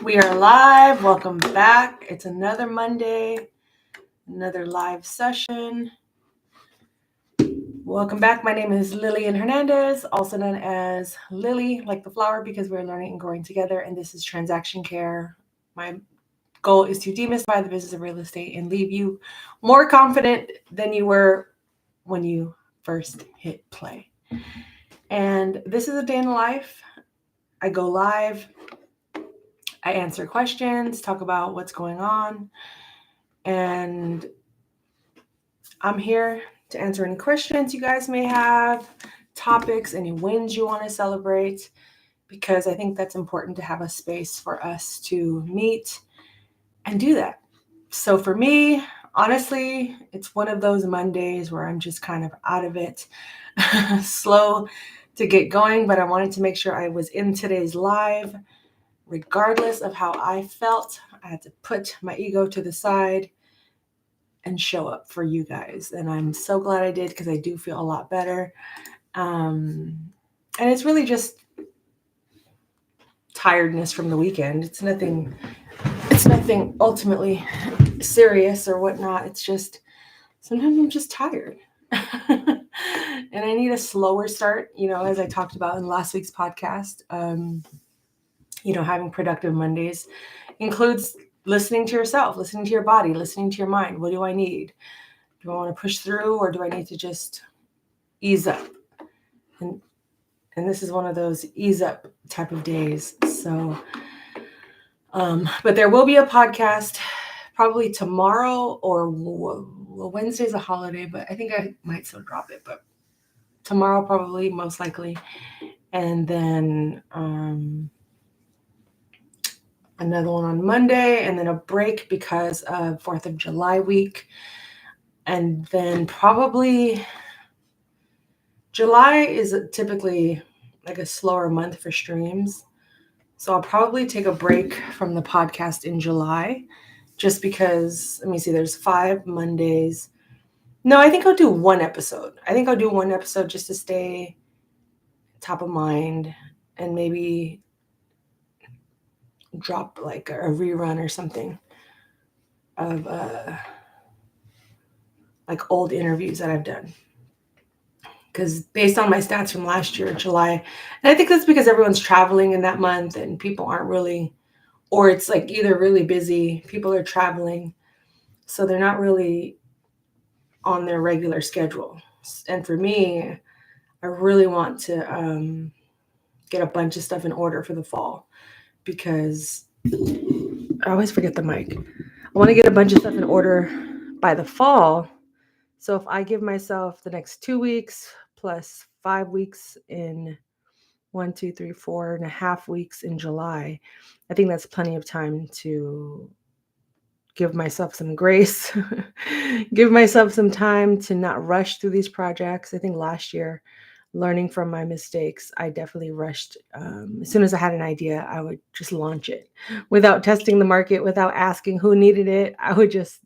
We are live. Welcome back. It's another Monday, another live session. Welcome back. My name is Lillian Hernandez, also known as Lily, like the flower, because we're learning and growing together. And this is Transaction Care. My goal is to demystify the business of real estate and leave you more confident than you were when you first hit play. And this is a day in the life. I go live. I answer questions, talk about what's going on, and I'm here to answer any questions you guys may have, topics, any wins you want to celebrate, because I think that's important to have a space for us to meet and do that. So for me, honestly, it's one of those Mondays where I'm just kind of out of it, slow to get going, but I wanted to make sure I was in today's live. Regardless of how I felt, I had to put my ego to the side and show up for you guys. And I'm so glad I did, because I do feel a lot better. And it's really just tiredness from the weekend. It's nothing ultimately serious or whatnot. It's just sometimes I'm just tired. And I need a slower start, as I talked about in last week's podcast. Having productive Mondays includes listening to yourself, listening to your body, listening to your mind. What do I need? Do I want to push through, or do I need to just ease up? And this is one of those ease up type of days. So, but there will be a podcast probably tomorrow, or Wednesday's a holiday, but I think I might still drop it. But tomorrow, probably, most likely. And then another one on Monday, and then a break because of 4th of July week. And then probably July is typically like a slower month for streams. So I'll probably take a break from the podcast in July, just because, let me see, there's 5 Mondays. No, I think I'll do one episode. Just to stay top of mind, and maybe drop like a rerun or something of like old interviews that I've done. Because based on my stats from last year, July, and I think that's because everyone's traveling in that month and people aren't really, or it's like either really busy, people are traveling, so they're not really on their regular schedule. And for me, I really want to get a bunch of stuff in order for the fall, because I always forget the mic. I want to get a bunch of stuff in order by the fall. So if I give myself the next 2 weeks plus 5 weeks in 4.5 weeks in July, I think that's plenty of time to give myself some grace, give myself some time to not rush through these projects. I think last year, learning from my mistakes, I definitely rushed. As soon as I had an idea, I would just launch it without testing the market, without asking who needed it. I would just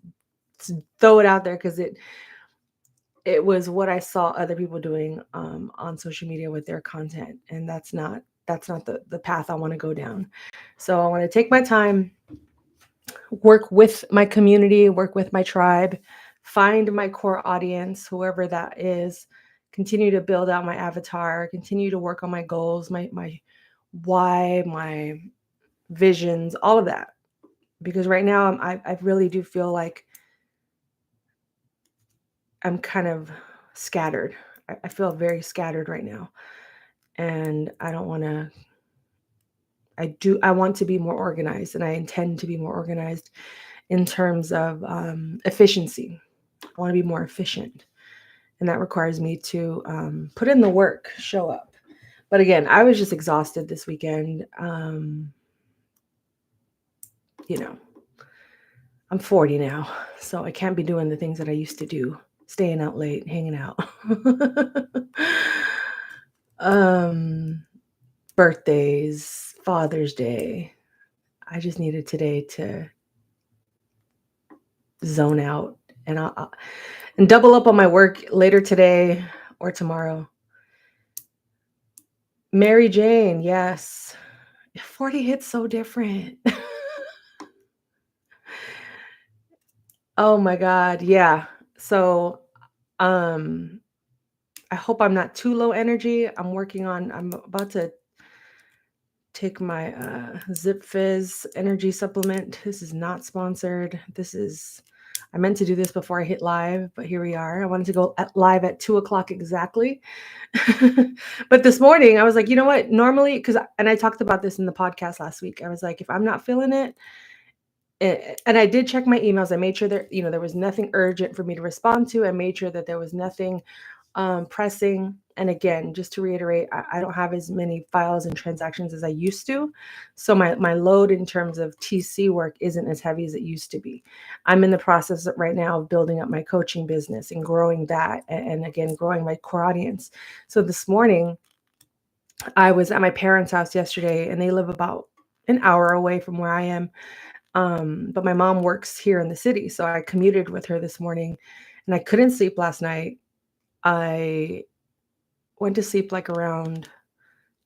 throw it out there because it was what I saw other people doing on social media with their content. And that's not the path I want to go down. So I want to take my time, work with my community, work with my tribe, find my core audience, whoever that is, continue to build out my avatar, continue to work on my goals, my why, my visions, all of that. Because right now I really do feel like I'm kind of scattered. I feel very scattered right now. And I don't want to, I want to be more organized, and I intend to be more organized in terms of efficiency. I want to be more efficient. And that requires me to put in the work, show up. But again, I was just exhausted this weekend. I'm 40 now, so I can't be doing the things that I used to do, staying out late, hanging out. Birthdays, Father's Day. I just needed today to zone out, and I'll double up on my work later today or tomorrow. Mary Jane, yes. 40 hits so different. Oh my God. Yeah. So, um, I hope I'm not too low energy. I'm about to take my Zip Fizz energy supplement. This is not sponsored. I meant to do this before I hit live, but here we are. I wanted to go live at 2 o'clock exactly. But this morning I was like, you know what? Normally, and I talked about this in the podcast last week. I was like, if I'm not feeling it, and I did check my emails. I made sure there was nothing urgent for me to respond to. I made sure that there was nothing pressing. And again, just to reiterate, I don't have as many files and transactions as I used to. So my load in terms of TC work isn't as heavy as it used to be. I'm in the process right now of building up my coaching business and growing that, and again, growing my core audience. So this morning, I was at my parents' house yesterday, and they live about an hour away from where I am. But my mom works here in the city, so I commuted with her this morning, and I couldn't sleep last night. I went to sleep like around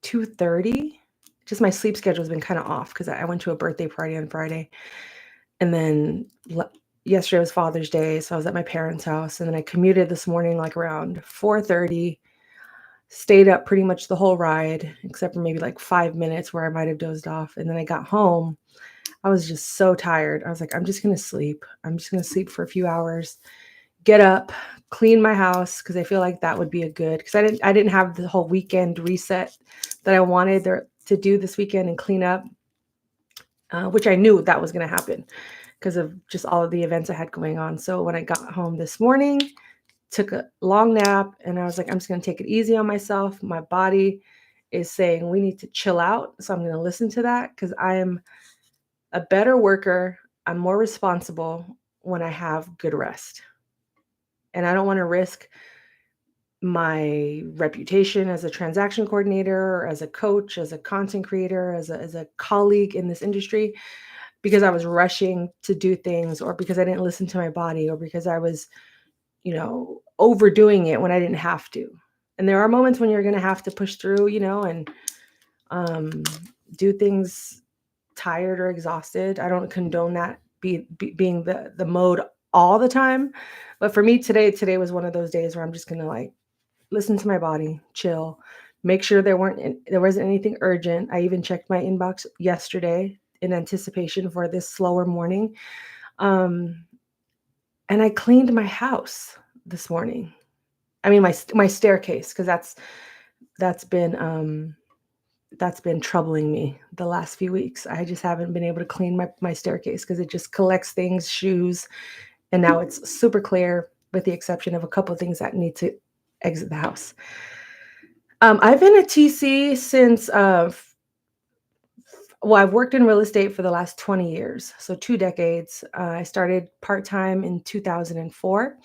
2:30. Just my sleep schedule has been kind of off because I went to a birthday party on Friday, and then yesterday was Father's Day, so I was at my parents' house, and then I commuted this morning like around 4:30. Stayed up pretty much the whole ride, except for maybe like 5 minutes where I might have dozed off, and then I got home. I was just so tired. I was like, I'm just gonna sleep. I'm just gonna sleep for a few hours, get up, clean my house, because I feel like that would be a good, because I didn't have the whole weekend reset that I wanted to do this weekend and clean up, which I knew that was gonna happen because of just all of the events I had going on. So when I got home this morning, took a long nap, and I was like, I'm just gonna take it easy on myself. My body is saying we need to chill out. So I'm gonna listen to that because I am a better worker. I'm more responsible when I have good rest. And I don't want to risk my reputation as a transaction coordinator, or as a coach, as a content creator, as a colleague in this industry, because I was rushing to do things, or because I didn't listen to my body, or because I was, overdoing it when I didn't have to. And there are moments when you're going to have to push through, and um, do things tired or exhausted. I don't condone that being the mode all the time. But for me today was one of those days where I'm just going to like listen to my body, chill, make sure there wasn't anything urgent. I even checked my inbox yesterday in anticipation for this slower morning. Um, and I cleaned my house this morning. I mean, my staircase, because that's been that's been troubling me the last few weeks. I just haven't been able to clean my staircase because it just collects things, shoes, and now it's super clear with the exception of a couple of things that need to exit the house. I've been a TC since, I've worked in real estate for the last 20 years, so 2 decades. I started part-time in 2004,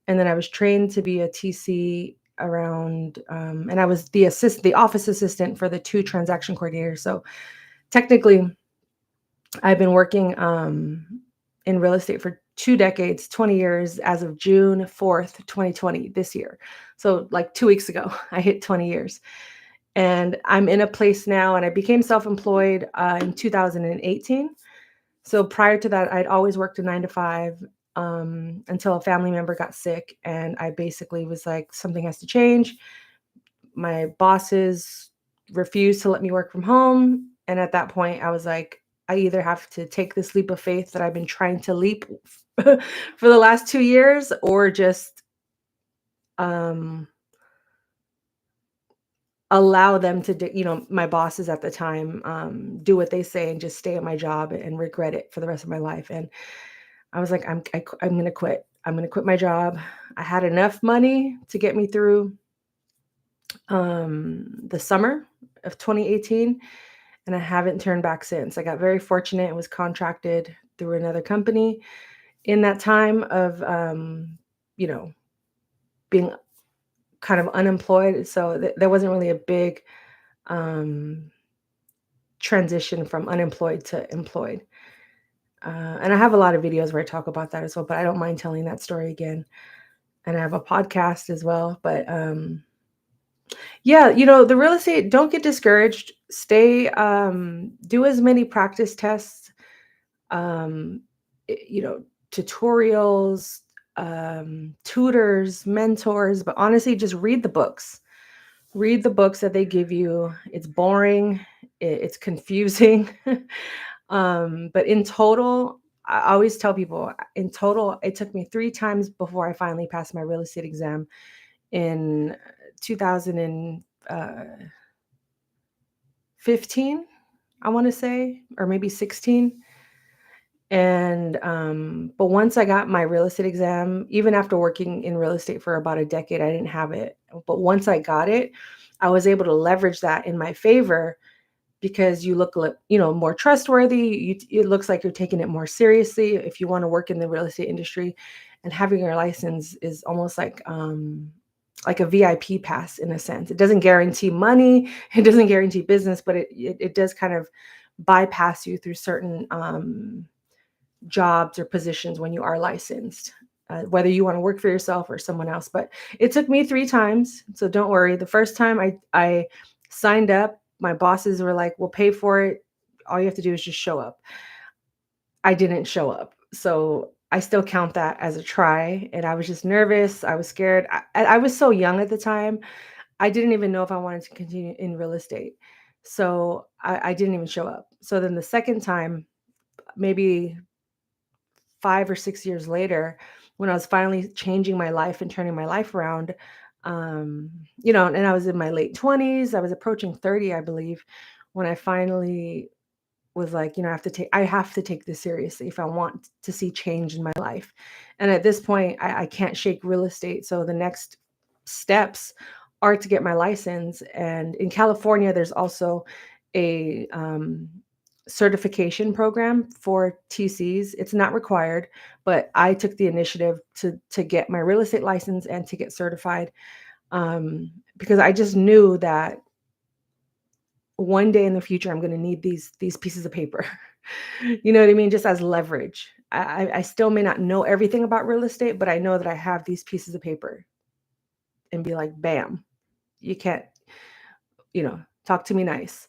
and then I was trained to be a TC around, and I was the office assistant for the two transaction coordinators. So technically, I've been working in real estate for 2 decades, 20 years, as of June 4th, 2020, this year. So like 2 weeks ago, I hit 20 years. And I'm in a place now, and I became self-employed in 2018. So prior to that, I'd always worked a 9 to 5 until a family member got sick. And I basically was like, something has to change. My bosses refused to let me work from home. And at that point, I was like, I either have to take this leap of faith that I've been trying to leap for the last 2 years, or just allow them to, my bosses at the time, do what they say and just stay at my job and regret it for the rest of my life. And I was like, I'm going to quit. I'm going to quit my job. I had enough money to get me through the summer of 2018, and I haven't turned back since. I got very fortunate and was contracted through another company in that time of, being kind of unemployed. So there wasn't really a big transition from unemployed to employed. And I have a lot of videos where I talk about that as well, but I don't mind telling that story again. And I have a podcast as well. But yeah, the real estate, don't get discouraged. Stay, do as many practice tests. Um, tutorials, tutors, mentors, but honestly, just read the books. Read the books that they give you. It's boring. It's confusing. But in total, I always tell people, in total, it took me 3 times before I finally passed my real estate exam in 2015, I want to say, or maybe 16. And but once I got my real estate exam, even after working in real estate for about a decade, I didn't have it. But once I got it, I was able to leverage that in my favor because you look, more trustworthy. It looks like you're taking it more seriously if you want to work in the real estate industry. And having your license is almost like a VIP pass in a sense. It doesn't guarantee money, it doesn't guarantee business, but it does kind of bypass you through certain jobs or positions when you are licensed, whether you want to work for yourself or someone else. But it took me 3 times, so don't worry. The first time I signed up, my bosses were like, "We'll pay for it. All you have to do is just show up." I didn't show up, so I still count that as a try. And I was just nervous. I was scared. I was so young at the time. I didn't even know if I wanted to continue in real estate, so I didn't even show up. So then the second time, maybe 5 or 6 years later, when I was finally changing my life and turning my life around, and I was in my late 20s, I was approaching 30, I believe, when I finally was like, I have to take this seriously if I want to see change in my life. And at this point, I can't shake real estate. So the next steps are to get my license. And in California, there's also a certification program for TCs. It's not required, but I took the initiative to get my real estate license and to get certified, because I just knew that one day in the future I'm going to need these pieces of paper. You know what I mean? Just as leverage. I still may not know everything about real estate, but I know that I have these pieces of paper and be like, bam, you can't, talk to me nice.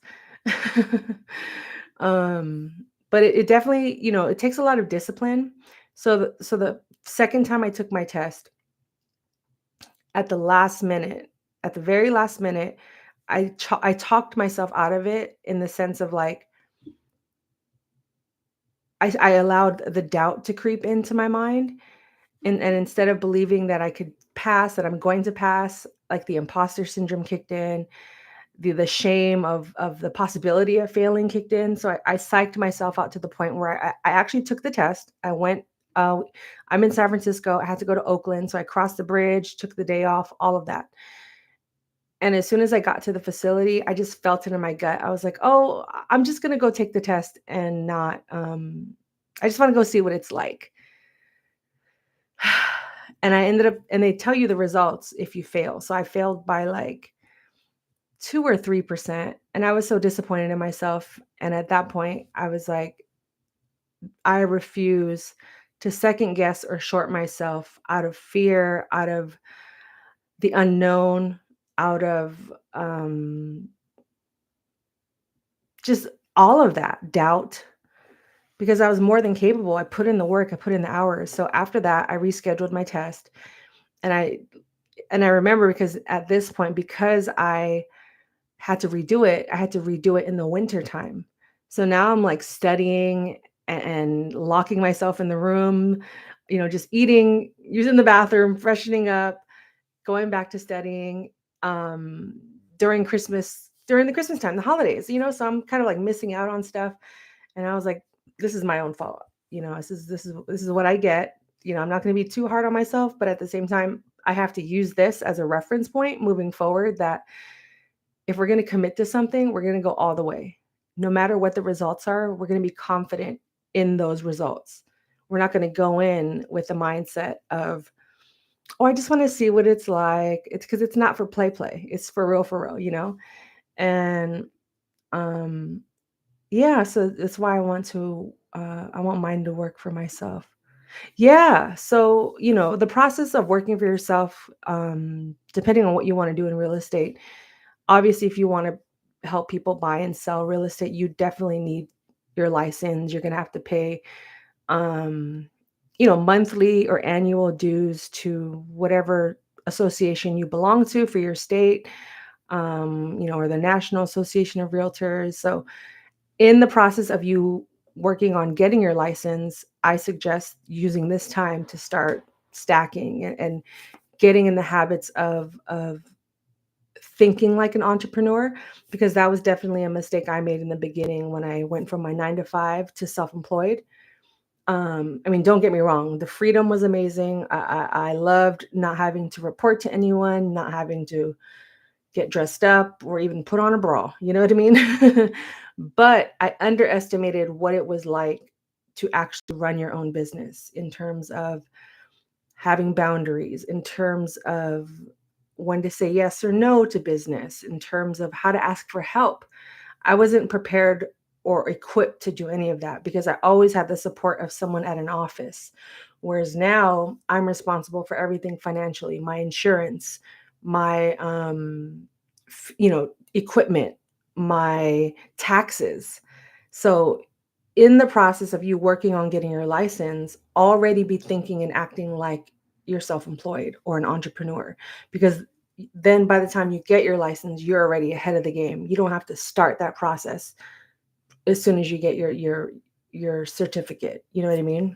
But it definitely, it takes a lot of discipline. So the second time I took my test, at the last minute, at the very last minute, I talked myself out of it, in the sense of like, I allowed the doubt to creep into my mind. And instead of believing that I could pass, that I'm going to pass, like the imposter syndrome kicked in, the shame of the possibility of failing kicked in. So I psyched myself out to the point where I actually took the test. I went, I'm in San Francisco. I had to go to Oakland. So I crossed the bridge, took the day off, all of that. And as soon as I got to the facility, I just felt it in my gut. I was like, oh, I'm just going to go take the test and not, I just want to go see what it's like. And I ended up, and they tell you the results if you fail. So I failed by like 2 or 3%. And I was so disappointed in myself. And at that point, I was like, I refuse to second guess or short myself out of fear, out of the unknown, out of just all of that doubt, because I was more than capable. I put in the work, I put in the hours. So after that, I rescheduled my test. And I remember, because at this point, because I had to redo it, I had to redo it in the winter time. So now I'm like studying and locking myself in the room, just eating, using the bathroom, freshening up, going back to studying, um, during the Christmas time, the holidays, so I'm kind of like missing out on stuff. And I was like, this is my own fault. This is what I get. I'm not going to be too hard on myself, but at the same time, I have to use this as a reference point moving forward, that if we're going to commit to something, we're going to go all the way. No matter what the results are, we're going to be confident in those results. We're not going to go in with the mindset of, oh, I just want to see what it's like. It's because it's not for play. It's for real. And yeah, so that's why I want mine to work for myself. Yeah. So, the process of working for yourself, depending on what you want to do in real estate, obviously, if you want to help people buy and sell real estate, you definitely need your license. You're going to have to pay, um, monthly or annual dues to whatever association you belong to for your state, or the National Association of Realtors. So in the process of you working on getting your license, I suggest using this time to start stacking and getting in the habits of thinking like an entrepreneur, because that was definitely a mistake I made in the beginning when I went from my 9 to 5 to self-employed. I mean, don't get me wrong, the freedom was amazing. I loved not having to report to anyone, not having to get dressed up or even put on a bra. You know what I mean? But I underestimated what it was like to actually run your own business in terms of having boundaries, in terms of when to say yes or no to business, in terms of how to ask for help. I wasn't prepared or equipped to do any of that because I always had the support of someone at an office. Whereas now I'm responsible for everything financially, my insurance, my equipment, my taxes. So in the process of you working on getting your license, already be thinking and acting like you're self-employed or an entrepreneur, because then by the time you get your license, you're already ahead of the game. You don't have to start that process as soon as you get your certificate. You know what I mean?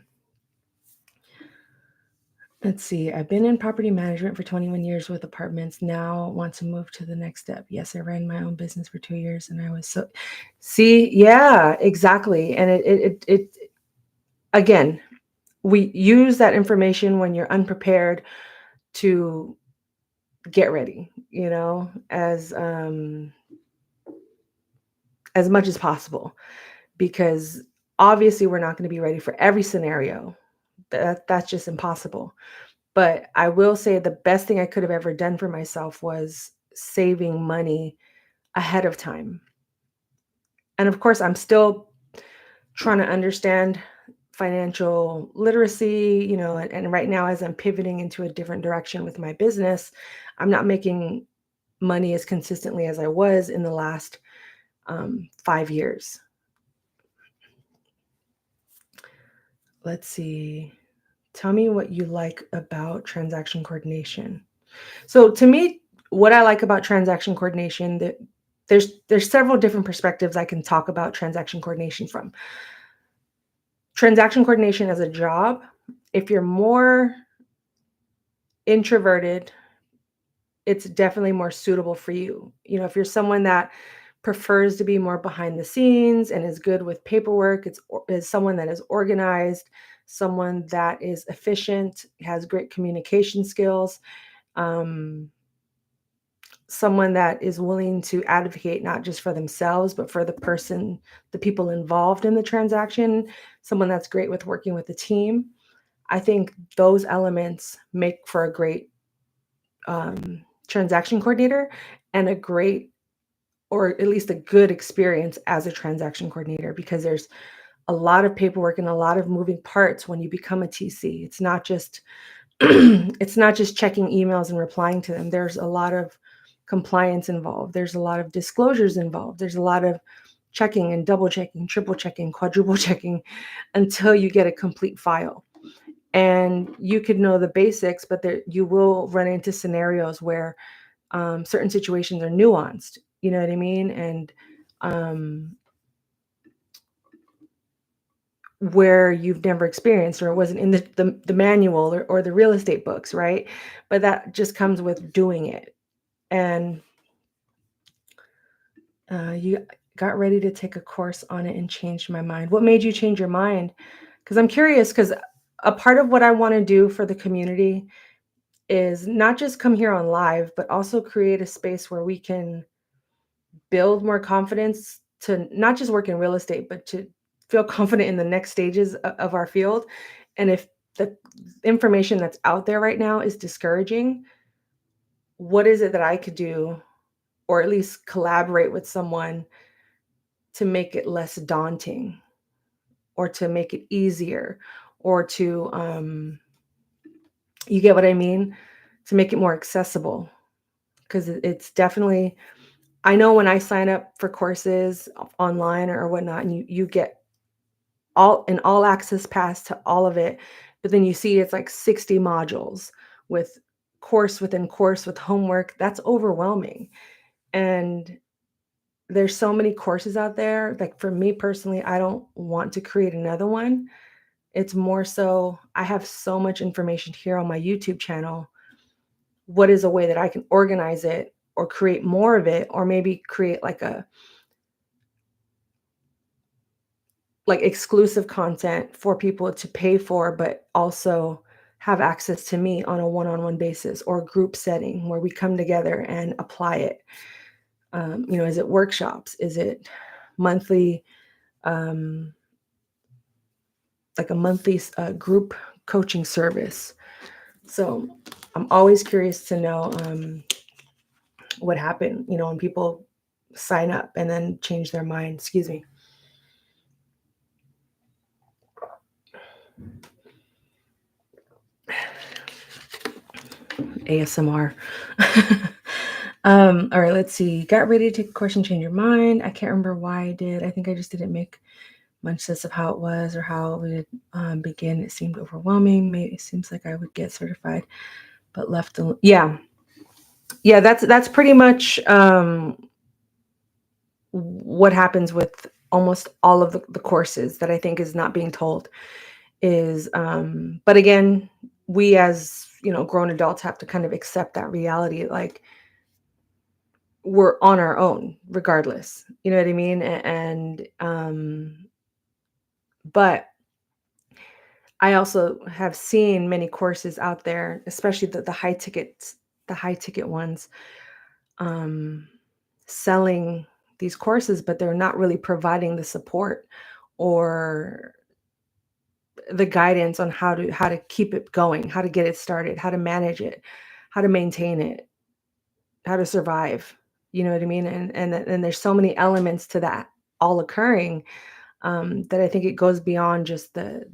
Let's see. I've been in property management for 21 years with apartments. Now want to move to the next step. Yes, I ran my own business for 2 years and I was so see, yeah, exactly. And it again, we use that information when you're unprepared to get ready, as much as possible, because obviously we're not going to be ready for every scenario. That's just impossible. But I will say the best thing I could have ever done for myself was saving money ahead of time. And of course, I'm still trying to understand financial literacy, and right now, as I'm pivoting into a different direction with my business, I'm not making money as consistently as I was in the last 5 years. Let's see. Tell me what you like about transaction coordination. So to me, what I like about transaction coordination, that there's several different perspectives I can talk about transaction coordination from. Transaction coordination as a job, if you're more introverted, it's definitely more suitable for you. If you're someone that prefers to be more behind the scenes and is good with paperwork, is someone that is organized, someone that is efficient, has great communication skills, someone that is willing to advocate not just for themselves, but for the people involved in the transaction, someone that's great with working with the team. I think those elements make for a great transaction coordinator and a great, or at least a good experience as a transaction coordinator, because there's a lot of paperwork and a lot of moving parts when you become a TC. It's not just it's not just checking emails and replying to them. There's a lot of compliance involved. There's a lot of disclosures involved. There's a lot of checking and double checking, triple checking, quadruple checking until you get a complete file. And you could know the basics, but you will run into scenarios where certain situations are nuanced. You know what I mean? And where you've never experienced, or it wasn't in the manual or the real estate books, right? But that just comes with doing it. And you got ready to take a course on it and changed my mind. What made you change your mind? Because I'm curious, because a part of what I want to do for the community is not just come here on live, but also create a space where we can build more confidence to not just work in real estate, but to feel confident in the next stages of our field. And if the information that's out there right now is discouraging, what is it that I could do, or at least collaborate with someone to make it less daunting, or to make it easier, or to, you get what I mean? To make it more accessible. Because it's definitely, I know when I sign up for courses online or whatnot, and you get all access pass to all of it, but then you see it's like 60 modules with course within course with homework. That's overwhelming. And there's so many courses out there. Like for me personally, I don't want to create another one. It's more so I have so much information here on my YouTube channel. What is a way that I can organize it or create more of it, or maybe create like exclusive content for people to pay for, but also have access to me on a one-on-one basis or group setting where we come together and apply it. Is it workshops? Is it monthly, like a monthly group coaching service? So I'm always curious to know what happened, when people sign up and then change their mind. Excuse me. ASMR. All right, let's see. Got ready to take a question, change your mind. I can't remember why I did. I think I just didn't make much sense of how it was or how it would begin. It seemed overwhelming. Maybe it seems like I would get certified, but left alone. Yeah. That's pretty much what happens with almost all of the courses that I think is not being told. But again, we as grown adults have to kind of accept that reality. Like, we're on our own regardless, you know what I mean? And but I also have seen many courses out there, especially the high ticket ones, selling these courses, but they're not really providing the support or the guidance on how to keep it going, how to get it started, how to manage it, how to maintain it, how to survive. You know what I mean? And there's so many elements to that all occurring, that I think it goes beyond just the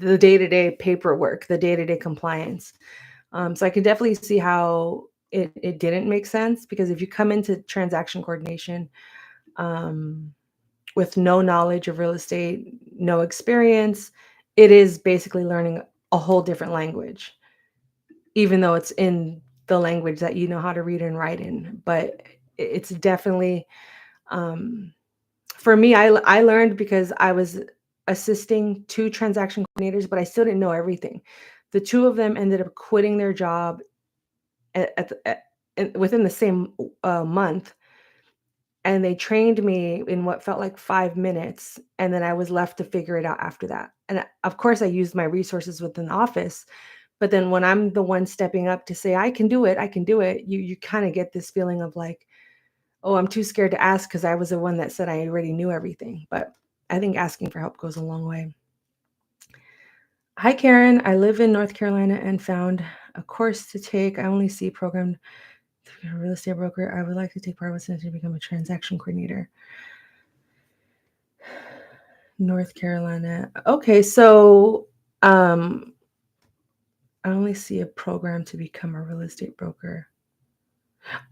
day-to-day paperwork, the day-to-day compliance. So I can definitely see how it didn't make sense, because if you come into transaction coordination with no knowledge of real estate, no experience, it is basically learning a whole different language, even though it's in the language that you know how to read and write in. But it's definitely, for me, I learned because I was assisting 2 transaction coordinators, but I still didn't know everything. The 2 of them ended up quitting their job within the same month, and they trained me in what felt like 5 minutes, and then I was left to figure it out after that. And of course, I used my resources within the office, but then when I'm the one stepping up to say, I can do it, you kind of get this feeling of like, oh, I'm too scared to ask because I was the one that said I already knew everything. But I think asking for help goes a long way. Hi, Karen. I live in North Carolina and found a course to take. I only see programmed through a real estate broker. I would like to take part with to become a transaction coordinator. North Carolina. Okay, so I only see a program to become a real estate broker.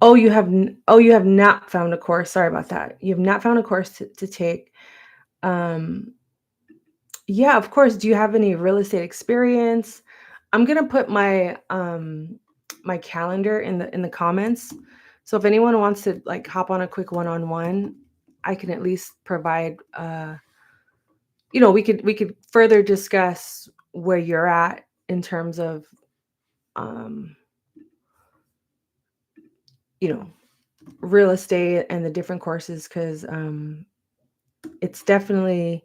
Oh, you have not found a course. Sorry about that. You have not found a course to take. Yeah, of course. Do you have any real estate experience? I'm gonna put my my calendar in the comments. So if anyone wants to like hop on a quick one-on-one, I can at least provide we could further discuss where you're at in terms of real estate and the different courses, because it's definitely,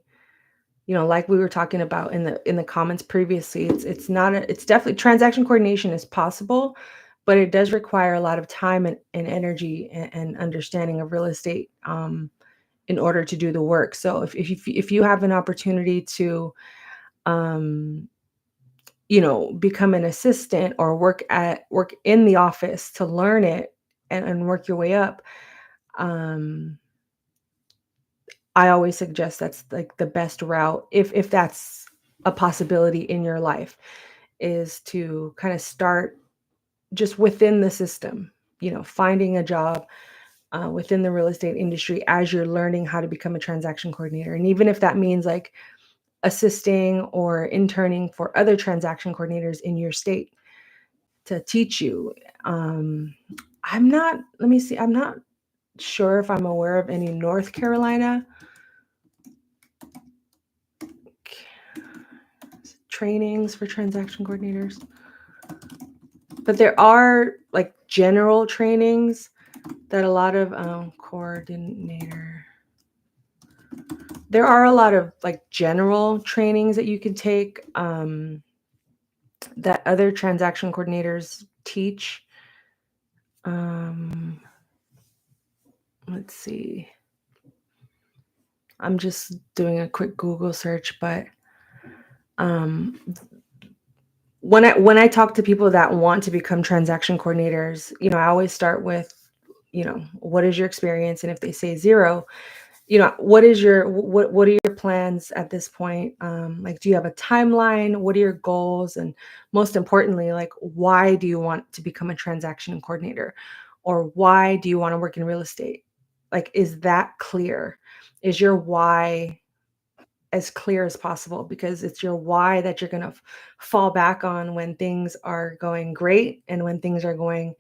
like we were talking about in the comments previously, it's definitely transaction coordination is possible, but it does require a lot of time and energy and understanding of real estate in order to do the work. So if you have an opportunity to become an assistant or work in the office to learn it and work your way up, I always suggest that's like the best route, if that's a possibility in your life, is to kind of start just within the system, finding a job within the real estate industry as you're learning how to become a transaction coordinator. And even if that means like assisting or interning for other transaction coordinators in your state to teach you. I'm not, let me see, I'm not sure if I'm aware of any North Carolina trainings for transaction coordinators, but there are like general trainings that a lot of coordinator. There are a lot of like general trainings that you can take that other transaction coordinators teach. Let's see. I'm just doing a quick Google search, but when I talk to people that want to become transaction coordinators, I always start with, what is your experience? And if they say 0, what are your plans at this point? Like, do you have a timeline? What are your goals? And most importantly, like, why do you want to become a transaction coordinator? Or why do you want to work in real estate? Like, is that clear? Is your why as clear as possible? Because it's your why that you're going to fall back on when things are going great and when things are going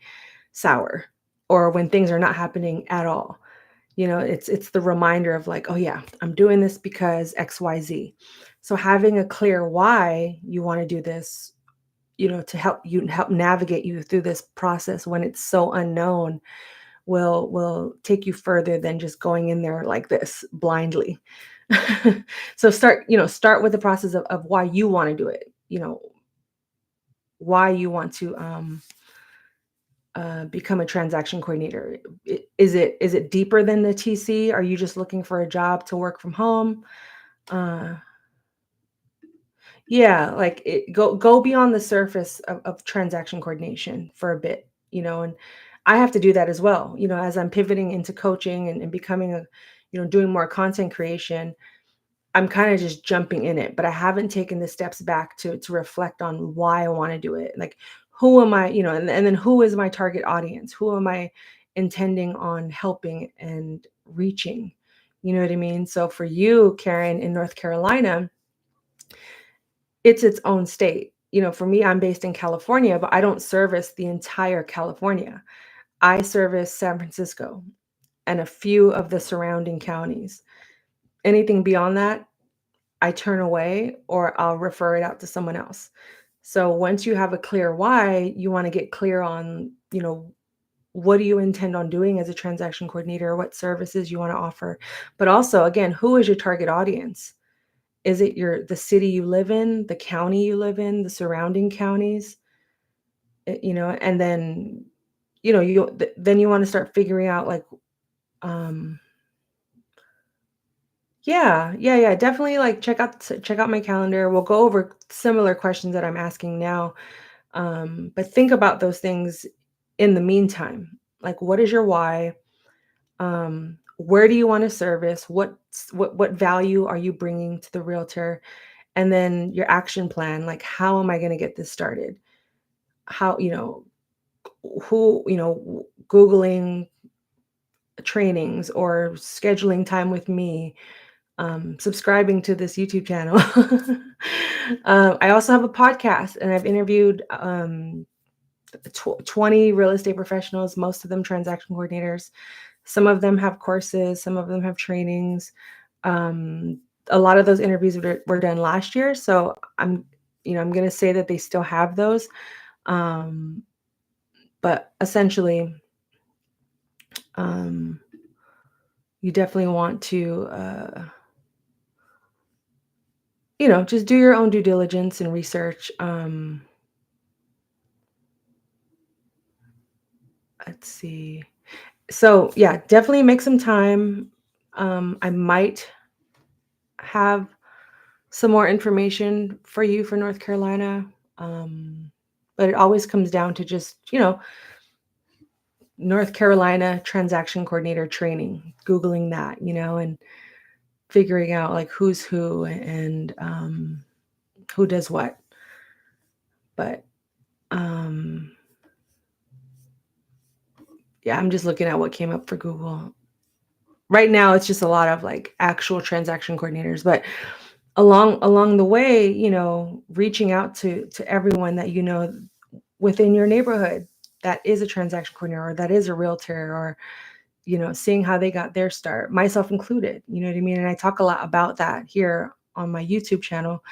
sour, or when things are not happening at all. It's the reminder of like, oh yeah, I'm doing this because XYZ. So having a clear why you want to do this, to help navigate you through this process when it's so unknown, will take you further than just going in there like this blindly. So start with the process of why you want to do it, why you want to become a transaction coordinator. Is it deeper than the TC? Are you just looking for a job to work from home? Yeah, like go beyond the surface of transaction coordination for a bit, and I have to do that as well, as I'm pivoting into coaching and becoming doing more content creation. I'm kind of just jumping in it, but I haven't taken the steps back to reflect on why I want to do it. Like, who am I, and then who is my target audience? Who am I intending on helping and reaching? You know what I mean? So for you, Karen, in North Carolina, it's its own state. For me, I'm based in California, but I don't service the entire California. I service San Francisco and a few of the surrounding counties. Anything beyond that, I turn away or I'll refer it out to someone else. So once you have a clear why, you want to get clear on, what do you intend on doing as a transaction coordinator, what services you want to offer. But also, again, who is your target audience? Is it the city you live in, the county you live in, the surrounding counties? And then, then you want to start figuring out like, yeah, definitely like check out my calendar. We'll go over similar questions that I'm asking now. But think about those things in the meantime. Like, what is your why? Where do you want to service? What value are you bringing to the realtor? And then your action plan, like, how am I going to get this started? How, who, Googling trainings or scheduling time with me, subscribing to this YouTube channel. I also have a podcast, and I've interviewed 20 real estate professionals, most of them transaction coordinators. Some of them have courses, some of them have trainings. A lot of those interviews were done last year, so I'm going to say that they still have those. But essentially, you definitely want to, just do your own due diligence and research. Let's see. So yeah, definitely make some time. I might have some more information for you for North Carolina. But it always comes down to just, North Carolina transaction coordinator training, Googling that, and figuring out like who's who and who does what. But yeah, I'm just looking at what came up for Google. Right now, it's just a lot of like actual transaction coordinators, but along the way, reaching out to everyone that within your neighborhood that is a transaction coordinator or that is a realtor, or seeing how they got their start, myself included. You know what I mean? And I talk a lot about that here on my YouTube channel.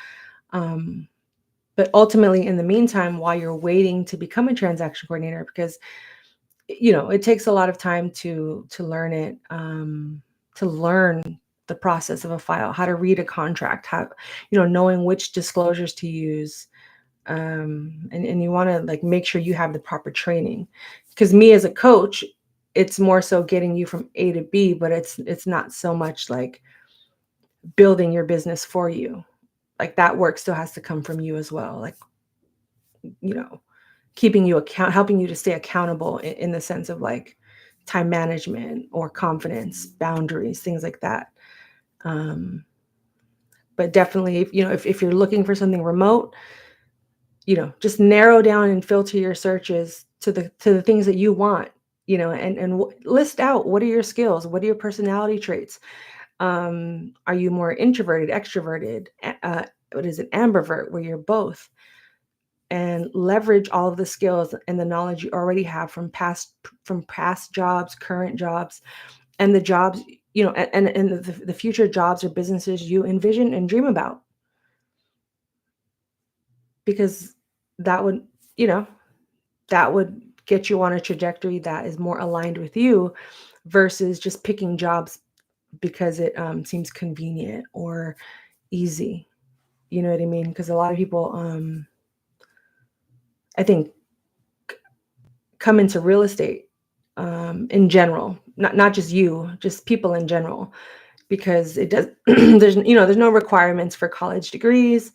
But ultimately, in the meantime, while you're waiting to become a transaction coordinator, because it takes a lot of time to learn it, to learn the process of a file, how to read a contract, how knowing which disclosures to use, and you want to like make sure you have the proper training. Because me as a coach, it's more so getting you from A to B, but it's not so much like building your business for you. Like that work still has to come from you as well. Like, keeping you helping you to stay accountable in the sense of like time management or confidence, boundaries, things like that. But definitely, if you're looking for something remote, just narrow down and filter your searches to the things that you want, and list out, what are your skills? What are your personality traits? Are you more introverted, extroverted? What is it, ambivert, where you're both? And leverage all of the skills and the knowledge you already have from past jobs, current jobs, and the jobs, and the future jobs or businesses you envision and dream about. Because that would, that would get you on a trajectory that is more aligned with you versus just picking jobs because it seems convenient or easy. You know what I mean? Because a lot of people, I think, come into real estate in general, not just you, just people in general, because it does. there's no requirements for college degrees.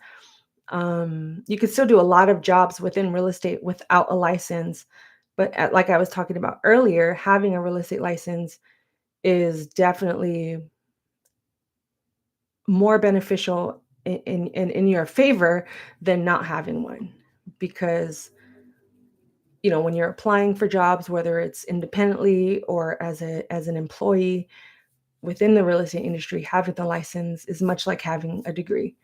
You could still do a lot of jobs within real estate without a license, but like I was talking about earlier, having a real estate license is definitely more beneficial in your favor than not having one. Because when you're applying for jobs, whether it's independently or as an employee within the real estate industry, having the license is much like having a degree.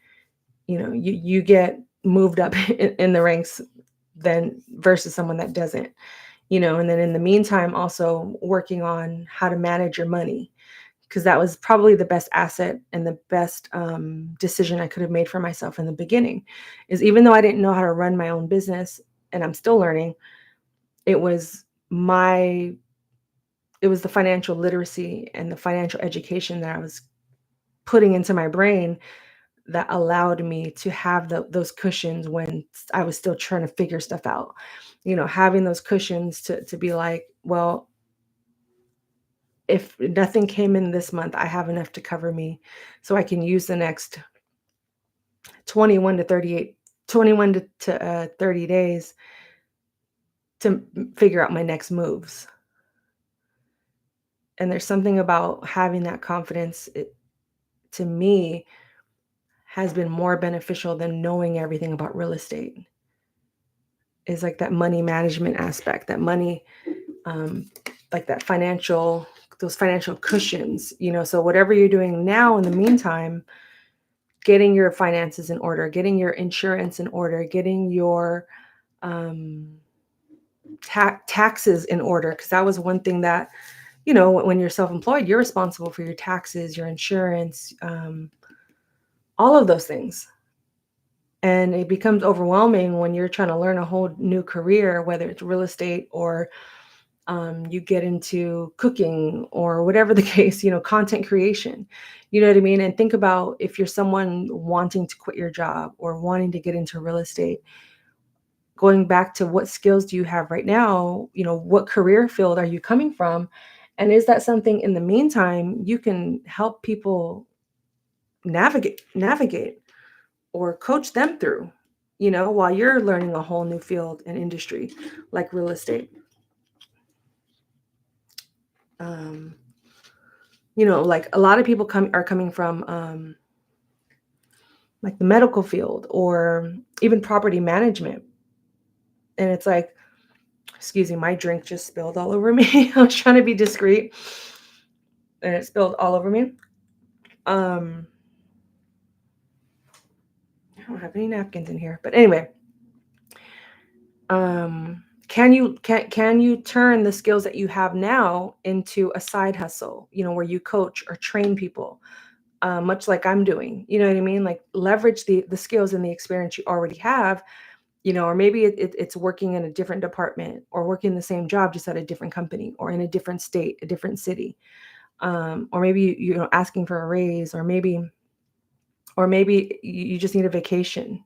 You get moved up in the ranks than versus someone that doesn't. And then in the meantime, also working on how to manage your money, because that was probably the best asset and the best decision I could have made for myself in the beginning. Is even though I didn't know how to run my own business, and I'm still learning, it was the financial literacy and the financial education that I was putting into my brain that allowed me to have those cushions when I was still trying to figure stuff out. Having those cushions to be like, well, if nothing came in this month, I have enough to cover me, so I can use the next 21 to 38, 21 to 30 days to figure out my next moves. And there's something about having that confidence, to me, has been more beneficial than knowing everything about real estate. Is like that money management aspect, that money, like those financial cushions, so whatever you're doing now in the meantime, getting your finances in order, getting your insurance in order, getting your taxes in order. Because that was one thing that, when you're self-employed, you're responsible for your taxes, your insurance, all of those things. And it becomes overwhelming when you're trying to learn a whole new career, whether it's real estate or you get into cooking or whatever the case, content creation. You know what I mean? And think about, if you're someone wanting to quit your job or wanting to get into real estate, going back to what skills do you have right now? What career field are you coming from? And is that something in the meantime you can help people navigate or coach them through, while you're learning a whole new field and industry like real estate? Like a lot of people are coming from like the medical field or even property management. And it's like, excuse me, my drink just spilled all over me. I was trying to be discreet and it spilled all over me. don't have any napkins in here, but anyway, can you turn the skills that you have now into a side hustle, where you coach or train people, much like I'm doing, you know what I mean? Like leverage the skills and the experience you already have, or maybe it's working in a different department or working the same job, just at a different company or in a different state, a different city. Or maybe, asking for a raise, or maybe you just need a vacation.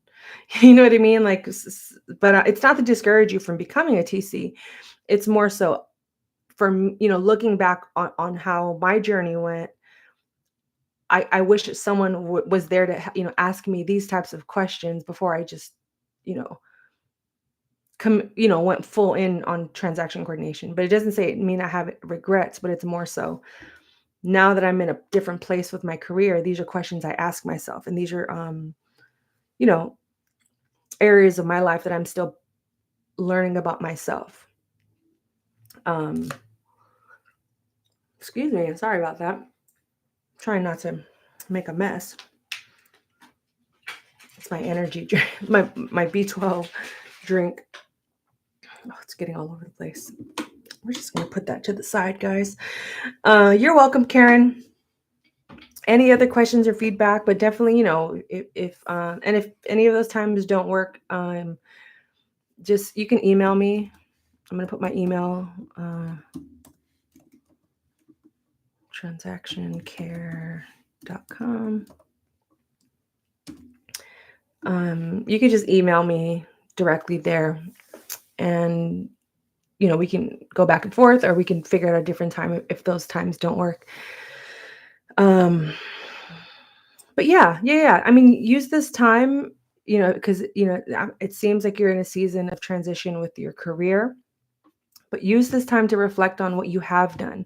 You know what I mean? Like, but it's not to discourage you from becoming a TC. It's more so from, looking back on how my journey went. I wish that someone was there to, ask me these types of questions before I just, you know, went full in on transaction coordination. But it doesn't mean I have regrets, but it's more so now that I'm in a different place with my career, these are questions I ask myself. And these are, you know, areas of my life that I'm still learning about myself. Excuse me. Sorry about that. Trying not to make a mess. It's my energy drink, my B12 drink. Oh, it's getting all over the place. We're just going to put that to the side, guys. You're welcome, Karen. Any other questions or feedback? But definitely, if any of those times don't work, just, you can email me. I'm going to put my email, transactioncare.com. You can just email me directly there, and we can go back and forth, or we can figure out a different time if those times don't work. But yeah. I mean, use this time, because it seems like you're in a season of transition with your career, but use this time to reflect on what you have done.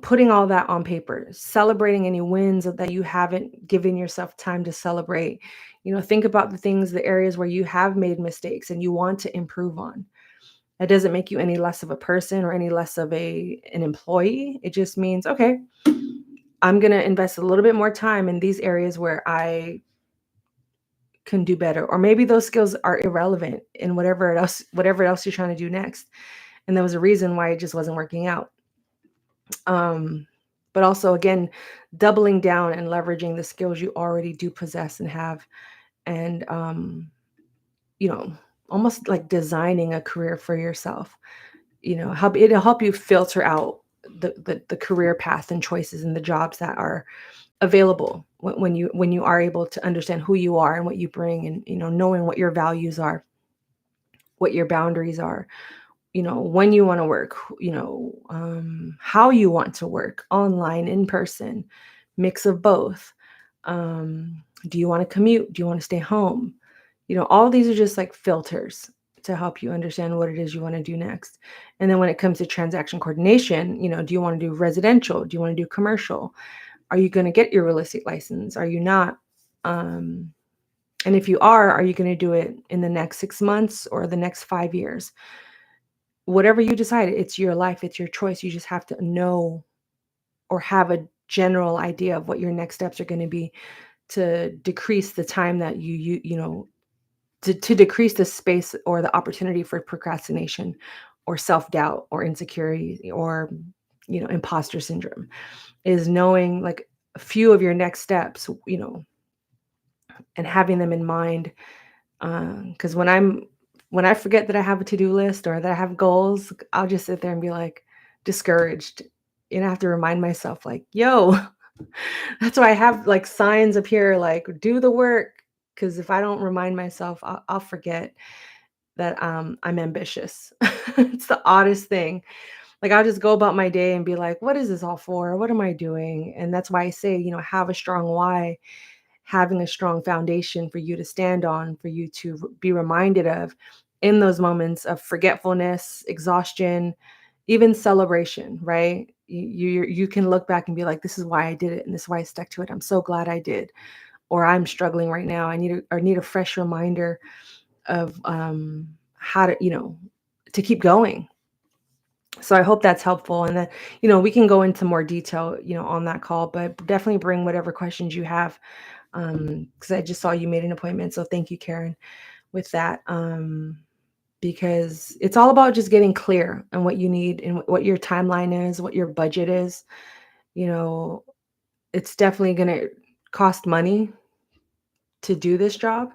Putting all that on paper, celebrating any wins that you haven't given yourself time to celebrate. Think about the areas where you have made mistakes and you want to improve on. That doesn't make you any less of a person or any less of an employee. It just means, okay, I'm going to invest a little bit more time in these areas where I can do better. Or maybe those skills are irrelevant in whatever else you're trying to do next. And there was a reason why it just wasn't working out. But also, again, doubling down and leveraging the skills you already do possess and have, and almost like designing a career for yourself. It'll help you filter out the career path and choices and the jobs that are available when you are able to understand who you are and what you bring, and knowing what your values are, what your boundaries are, when you want to work, how you want to work, online, in person, mix of both. Do you want to commute? Do you want to stay home? All these are just like filters to help you understand what it is you want to do next. And then when it comes to transaction coordination, do you want to do residential? Do you want to do commercial? Are you going to get your real estate license? Are you not? And if you are you going to do it in the next 6 months or the next 5 years? Whatever you decide, it's your life, it's your choice. You just have to know or have a general idea of what your next steps are going to be, to decrease the time that to decrease the space or the opportunity for procrastination or self-doubt or insecurity or, imposter syndrome, is knowing like a few of your next steps, and having them in mind. Because when I forget that I have a to-do list or that I have goals, I'll just sit there and be like discouraged. And I have to remind myself, like, yo, that's why I have like signs up here, like, do the work. Because if I don't remind myself, I'll forget that I'm ambitious. It's the oddest thing. Like, I'll just go about my day and be like, what is this all for? What am I doing? And that's why I say, have a strong why, having a strong foundation for you to stand on, for you to be reminded of in those moments of forgetfulness, exhaustion, even celebration, right? You can look back and be like, this is why I did it, and this is why I stuck to it. I'm so glad I did. Or I'm struggling right now. I need a fresh reminder of how to, to keep going. So I hope that's helpful. And then, we can go into more detail, on that call, but definitely bring whatever questions you have. because I just saw you made an appointment. So thank you, Karen, with that. Because it's all about just getting clear on what you need and what your timeline is, what your budget is. It's definitely going to cost money to do this job.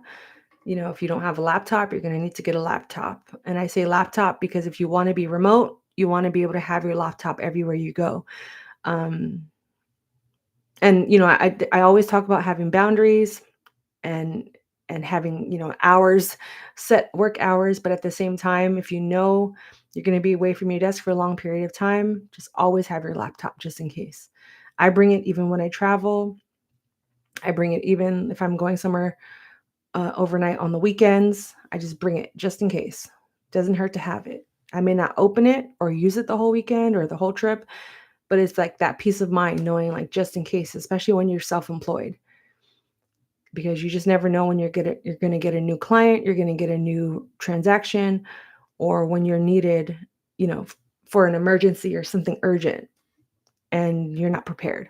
If you don't have a laptop, you're going to need to get a laptop. And I say laptop because if you want to be remote, you want to be able to have your laptop everywhere you go. And I always talk about having boundaries and having, hours, set work hours. But at the same time, if you're going to be away from your desk for a long period of time, just always have your laptop just in case. I bring it even when I travel. I bring it even if I'm going somewhere overnight on the weekends. I just bring it just in case. Doesn't hurt to have it. I may not open it or use it the whole weekend or the whole trip, but it's like that peace of mind knowing, like, just in case, especially when you're self-employed, because you just never know when you're going to get a new client, you're going to get a new transaction, or when you're needed, for an emergency or something urgent, and you're not prepared.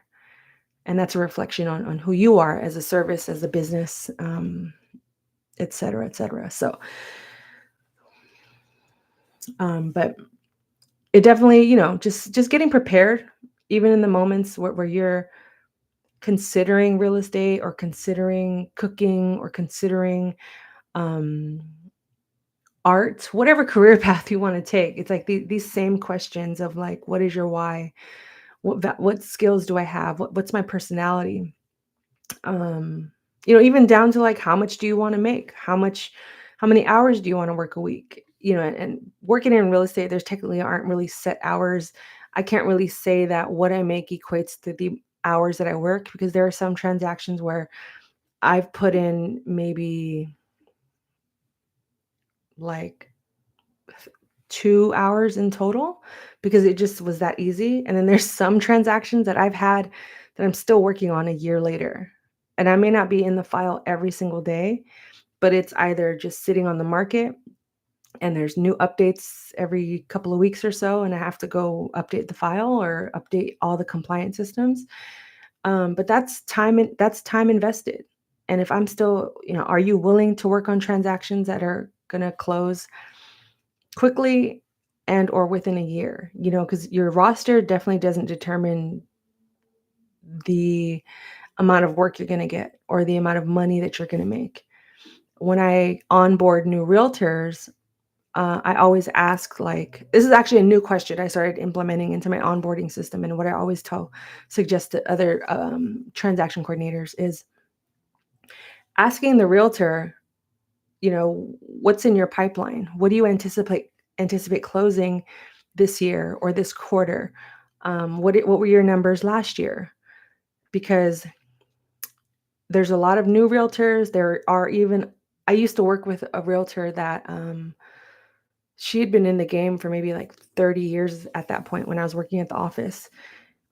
And that's a reflection on who you are as a service, as a business, et cetera, et cetera. So, but it definitely, just getting prepared, even in the moments where you're considering real estate or considering cooking or considering art, whatever career path you want to take. It's like these same questions of, like, what is your why? What skills do I have? What's my personality? Even down to, like, how much do you want to make? How many hours do you want to work a week? And working in real estate, there's technically aren't really set hours. I can't really say that what I make equates to the hours that I work, because there are some transactions where I've put in maybe like 2 hours in total because it just was that easy. And then there's some transactions that I've had that I'm still working on a year later. And I may not be in the file every single day, but it's either just sitting on the market and there's new updates every couple of weeks or so, and I have to go update the file or update all the compliance systems. But that's time invested. And if I'm still, are you willing to work on transactions that are going to close quickly and or within a year? Because your roster definitely doesn't determine the amount of work you're going to get or the amount of money that you're going to make. When I onboard new realtors, I always ask, like, this is actually a new question I started implementing into my onboarding system. And what I always suggest to other transaction coordinators is asking the realtor, what's in your pipeline? What do you anticipate closing this year or this quarter? What were your numbers last year? Because there's a lot of new realtors. I used to work with a realtor that she had been in the game for maybe like 30 years at that point when I was working at the office.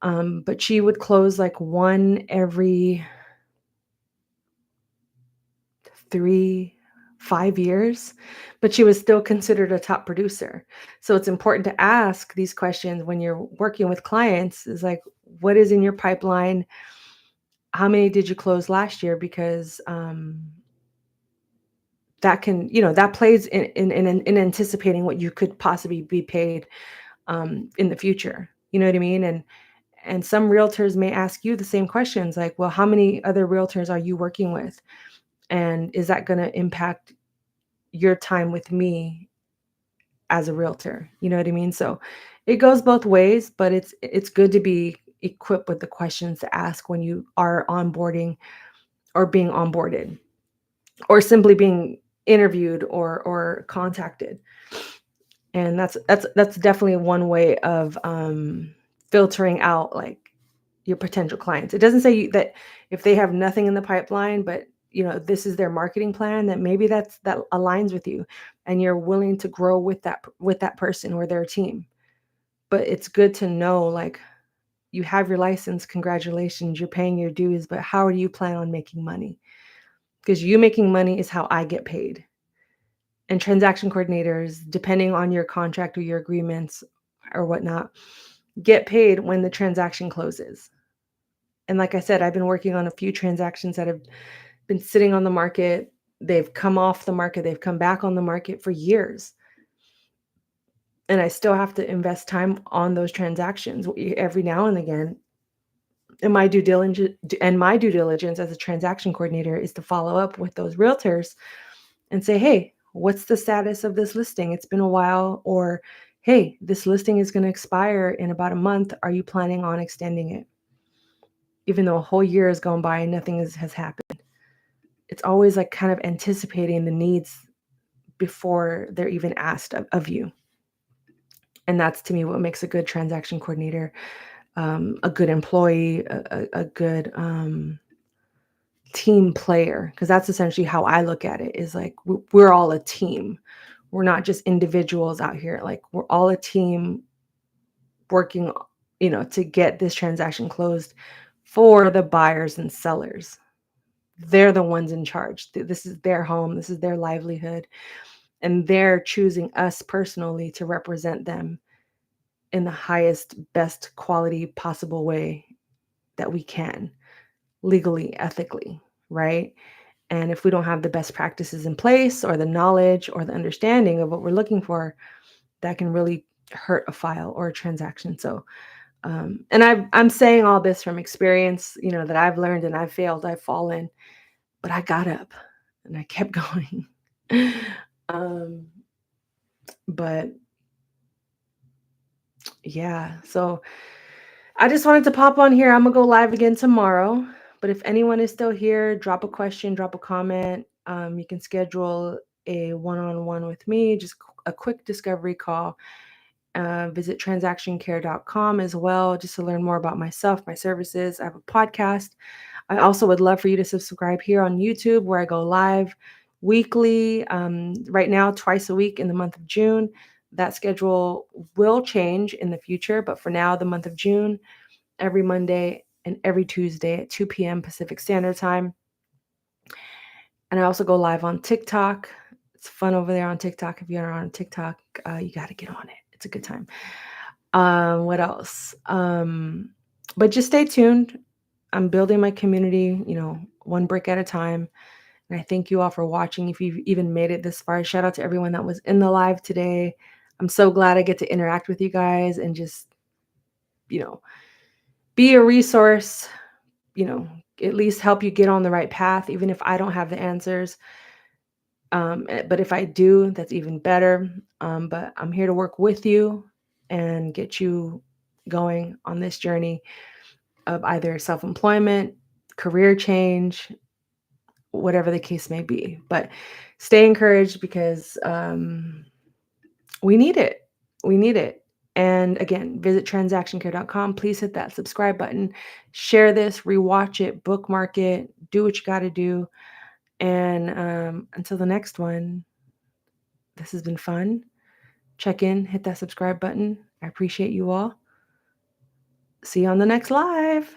But she would close like one every 5 years, but she was still considered a top producer. So it's important to ask these questions when you're working with clients, is like, what is in your pipeline? How many did you close last year? Because that can, that plays in anticipating what you could possibly be paid in the future. You know what I mean? And some realtors may ask you the same questions, like, well, how many other realtors are you working with? And is that going to impact your time with me as a realtor? You know what I mean? So it goes both ways, but it's good to be equipped with the questions to ask when you are onboarding or being onboarded or simply being interviewed or contacted. And that's definitely one way of filtering out, like, your potential clients. It doesn't say that if they have nothing in the pipeline, but this is their marketing plan, that maybe that aligns with you and you're willing to grow with that person or their team. But it's good to know, like, you have your license, congratulations, you're paying your dues, but how do you plan on making money? Because you making money is how I get paid. And transaction coordinators, depending on your contract or your agreements or whatnot, get paid when the transaction closes. And like I said, I've been working on a few transactions that have been sitting on the market. They've come off the market. They've come back on the market for years. And I still have to invest time on those transactions every now and again. And my due diligence as a transaction coordinator is to follow up with those realtors and say, hey, what's the status of this listing? It's been a while. Or, hey, this listing is going to expire in about a month. Are you planning on extending it? Even though a whole year has gone by and nothing has happened. It's always like kind of anticipating the needs before they're even asked of you. And that's, to me, what makes a good transaction coordinator, a good employee, a good team player. Because that's essentially how I look at it, is like we're all a team. We're not just individuals out here. Like, we're all a team working, to get this transaction closed for the buyers and sellers. They're the ones in charge. This is their home. This is their livelihood. And they're choosing us personally to represent them in the highest, best quality possible way that we can, legally, ethically, right? And if we don't have the best practices in place, or the knowledge or the understanding of what we're looking for, that can really hurt a file or a transaction. So, and I'm saying all this from experience, that I've learned, and I've failed, I've fallen, but I got up and I kept going. But yeah, so I just wanted to pop on here. I'm gonna go live again tomorrow, but if anyone is still here, drop a question, drop a comment. You can schedule a one-on-one with me, just a quick discovery call. Visit transactioncare.com as well, just to learn more about myself, my services. I have a podcast. I also would love for you to subscribe here on YouTube, where I go live weekly, right now, twice a week in the month of June. That schedule will change in the future, but for now, the month of June, every Monday and every Tuesday at 2 p.m. Pacific Standard Time. And I also go live on TikTok. It's fun over there on TikTok. If you're on TikTok, you got to get on it. It's a good time. What else? But just stay tuned. I'm building my community, one brick at a time. And I thank you all for watching. If you've even made it this far, shout out to everyone that was in the live today. I'm so glad I get to interact with you guys and just, be a resource, at least help you get on the right path, even if I don't have the answers. But if I do, that's even better. But I'm here to work with you and get you going on this journey of either self-employment, career change, whatever the case may be. But stay encouraged, because we need it. We need it. And again, visit transactioncare.com. Please hit that subscribe button. Share this, rewatch it, bookmark it, do what you got to do. And until the next one, this has been fun. Check in, hit that subscribe button. I appreciate you all. See you on the next live.